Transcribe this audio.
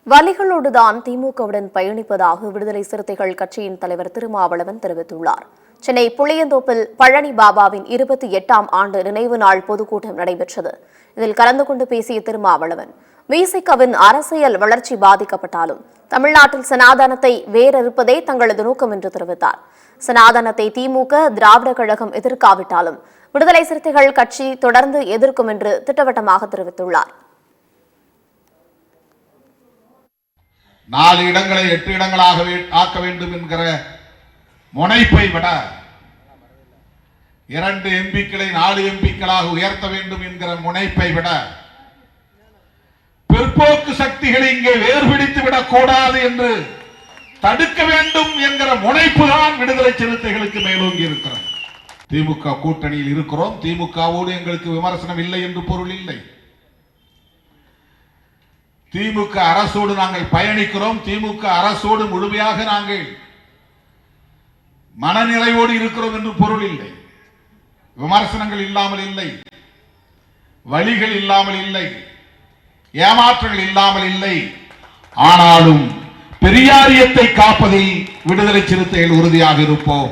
வலிகளோடுதான் திமுகவுடன் பயணிப்பதாக விடுதலை சிறுத்தைகள் கட்சியின் தலைவர் திருமாவளவன் தெரிவித்துள்ளார். சென்னை புளியந்தோப்பில் பழனி பாபாவின் 28ஆம் ஆண்டு நினைவு நாள் பொதுக்கூட்டம் நடைபெற்றது. இதில் கலந்து கொண்டு பேசிய திருமாவளவன், விசிகவின் அரசியல் வளர்ச்சி பாதிக்கப்பட்டாலும் தமிழ்நாட்டில் சனாதனத்தை வேறறுப்பதே தங்களது நோக்கம் என்று தெரிவித்தார். சனாதனத்தை திமுக, திராவிட கழகம் எதிர்க்காவிட்டாலும் விடுதலை சிறுத்தைகள் கட்சி தொடர்ந்து எதிர்க்கும் என்று திட்டவட்டமாக தெரிவித்துள்ளார். 4 இடங்களை 8 இடங்களாக ஆக்க வேண்டும் என்கிற முனைப்பை விட 2 எம்பிக்களை 4 எம்பிக்களாக உயர்த்த வேண்டும் என்கிற முனைப்பை விட பிற்போக்கு சக்திகளை இங்கே வேறுபிடித்து விடக்கூடாது என்று தடுக்க வேண்டும் என்கிற முனைப்பு தான் விடுதலை சிறுத்தைகளுக்கு மேலோங்கி இருக்கிறது. திமுக கூட்டணியில் இருக்கிறோம், திமுகவோடு எங்களுக்கு விமர்சனம் இல்லை என்று பொருள் இல்லை. திமுக அரசோடு நாங்கள் பயணிக்கிறோம், திமுக அரசோடு முழுமையாக நாங்கள் மனநிறைவோடு இருக்கிறோம் என்று பொருள் இல்லை. விமர்சனங்கள் இல்லாமல் இல்லை, வழிகள் இல்லாமல் இல்லை, ஏமாற்றங்கள் இல்லாமல் இல்லை. ஆனாலும் பெரியாரியத்தை காப்பதில் விடுதலை சிறுத்தைகள் உறுதியாக இருப்போம்.